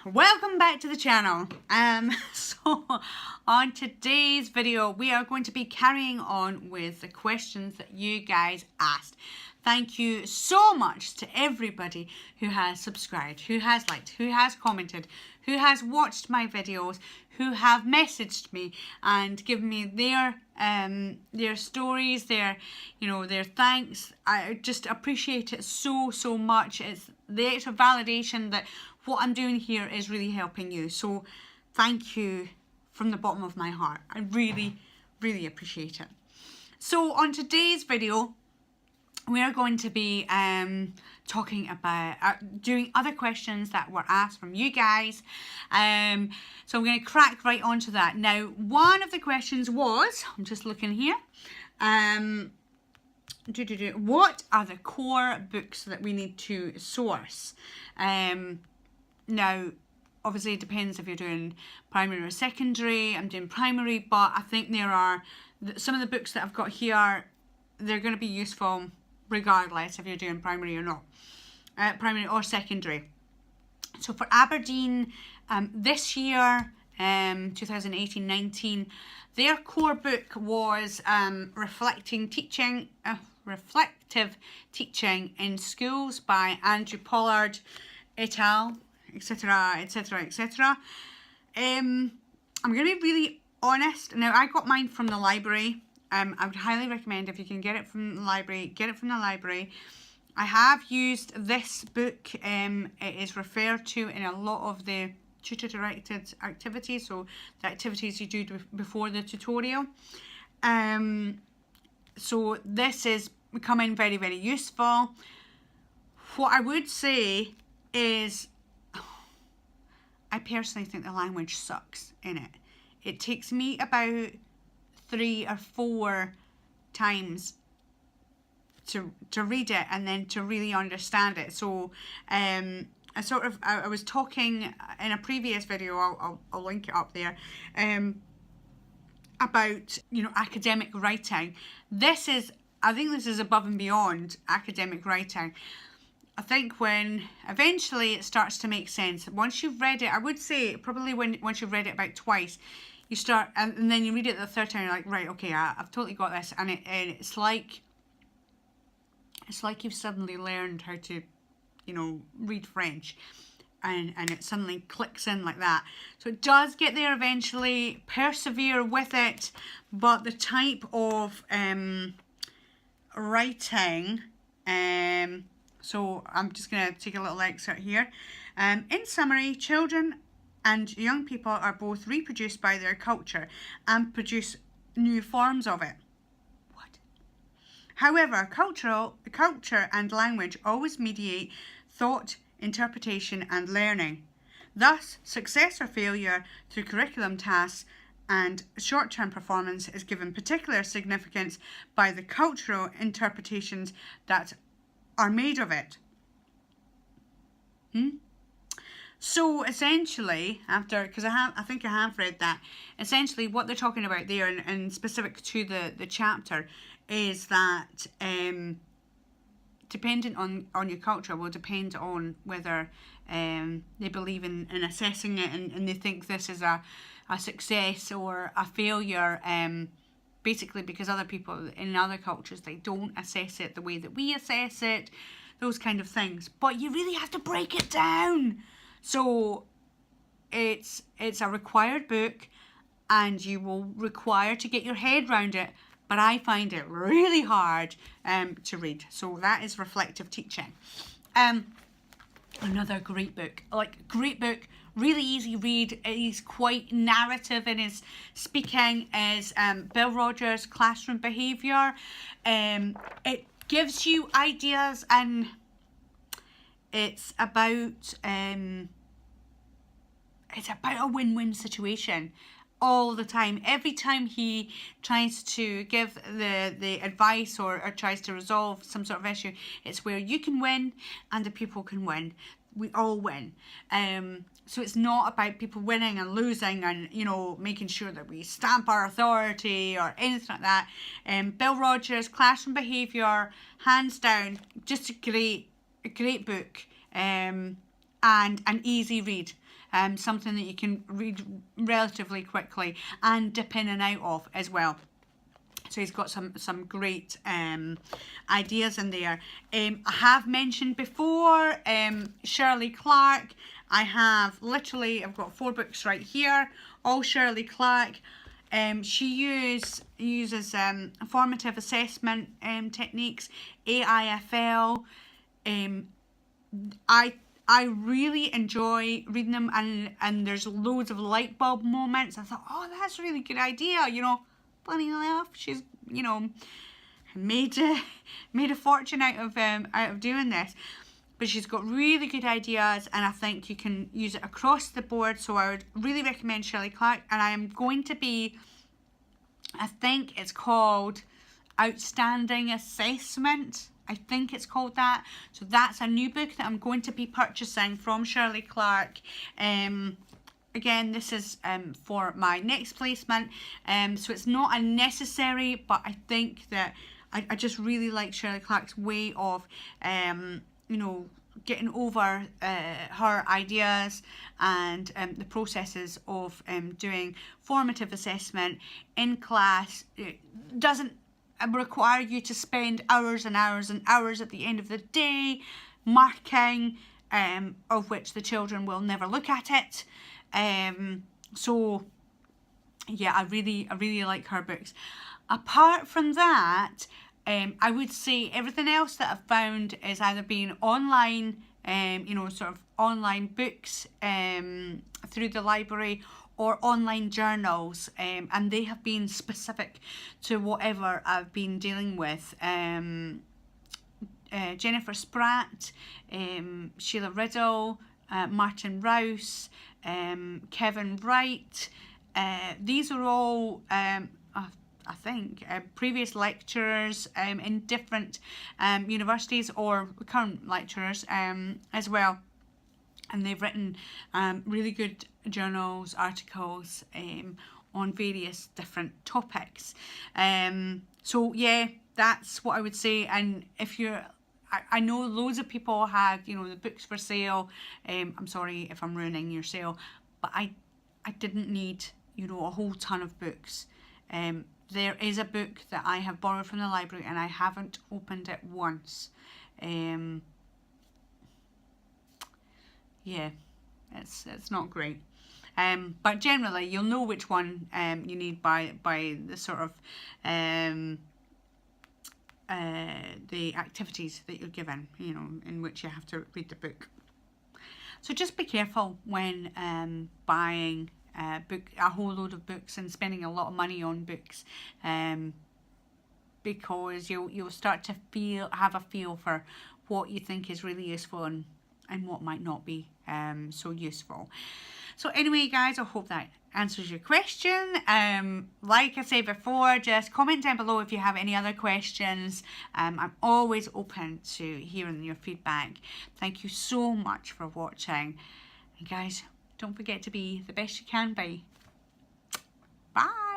Welcome back to the channel. So on today's video we are going to be carrying on with the questions that you guys asked. Thank you so much to everybody who has subscribed, who has liked, who has commented, who has watched my videos, who have messaged me and given me their stories, their thanks. I just appreciate it so much. It's the extra validation that what I'm doing here is really helping you. So thank you from the bottom of my heart. I really appreciate it. So on today's video, we are going to be talking about doing other questions that were asked from you guys. So I'm going to crack right onto that. Now, one of the questions was, I'm just looking here, what are the core books that we need to source? Now, obviously it depends if you're doing primary or secondary. I'm doing primary, but I think there are some of the books that I've got here, they're going to be useful regardless if you're doing primary or not, primary or secondary. So for Aberdeen, this year, 2018-19, their core book was Reflective Teaching in Schools by Andrew Pollard et al., etc, etc, etc. I'm going to be really honest. Now, I got mine from the library. I would highly recommend, if you can get it from the library, get it from the library. I have used this book. It is referred to in a lot of the tutor-directed activities, so the activities you do before the tutorial. So this is becoming very useful. What I would say is, I personally think the language sucks in it. It takes me about 3 or 4 times to read it and then to really understand it. So I was talking in a previous video, I'll link it up there, about academic writing. I think this is above and beyond academic writing. I think when eventually it starts to make sense, once you've read it, I would say probably once you've read it about twice, you start, and then you read it the third time, you're like, right, okay, I've totally got this, and it's like you've suddenly learned how to, read French, and it suddenly clicks in like that. So it does get there eventually. Persevere with it, but the type of writing, so I'm just going to take a little excerpt here. In summary, children and young people are both reproduced by their culture and produce new forms of it. What? However, culture and language always mediate thought, interpretation and learning. Thus, success or failure through curriculum tasks and short-term performance is given particular significance by the cultural interpretations that are made of it. So essentially, because I think I have read that, essentially what they're talking about there, and specific to the chapter, is that dependent on your culture will depend on whether they believe in assessing it, and they think this is a success or a failure, basically because other people in other cultures, they don't assess it the way that we assess it, those kind of things. But you really have to break it down. So it's a required book, and you will require to get your head around it, but I find it really hard to read. So that is Reflective Teaching. Another great book, really easy read. He's quite narrative in his speaking, is Bill Rogers' Classroom Behaviour. It gives you ideas, and it's about a win-win situation all the time. Every time he tries to give the advice or tries to resolve some sort of issue, it's where you can win and the people can win. We all win. So it's not about people winning and losing and, making sure that we stamp our authority or anything like that. Bill Rogers' Classroom Behaviour, hands down, just a great book. and an easy read. Something that you can read relatively quickly and dip in and out of as well. So he's got some great ideas in there. I have mentioned before Shirley Clark. I've got 4 books right here, all Shirley Clark. She uses formative assessment techniques, AIFL. I really enjoy reading them, and there's loads of light bulb moments. I thought, oh, that's a really good idea, you know. Funny enough, she's, you know, made a fortune out of doing this. But she's got really good ideas, and I think you can use it across the board. So I would really recommend Shirley Clark. And I am going to be, I think it's called Outstanding Assessment. I think it's called that. So that's a new book that I'm going to be purchasing from Shirley Clark. Again, this is for my next placement, so it's not a necessary, but I think that I just really like Shirley Clark's way of, you know, getting over her ideas and the processes of doing formative assessment in class. It doesn't require you to spend hours and hours and hours at the end of the day marking, of which the children will never look at it. So yeah, I really like her books. Apart from that, I would say everything else that I've found is either being online, you know, sort of online books through the library, or online journals, and they have been specific to whatever I've been dealing with. Jennifer Spratt, Sheila Riddle, Martin Rouse, Kevin Wright. These are all, I think, previous lecturers in different universities, or current lecturers as well. And they've written really good journals, articles on various different topics. So yeah, that's what I would say. And if you're, I know loads of people had, you know, the books for sale. I'm sorry if I'm ruining your sale, but I didn't need, you know, a whole ton of books. There is a book that I have borrowed from the library, and I haven't opened it once. Yeah, it's not great. But generally, you'll know which one you need by the sort of the activities that you're given, you know, in which you have to read the book. So just be careful when buying a whole load of books and spending a lot of money on books, because you'll start to have a feel for what you think is really useful and what might not be so useful. So anyway, guys, I hope that answers your question. Like I said before, just comment down below if you have any other questions. I'm always open to hearing your feedback. Thank you so much for watching. And guys, don't forget to be the best you can be. Bye.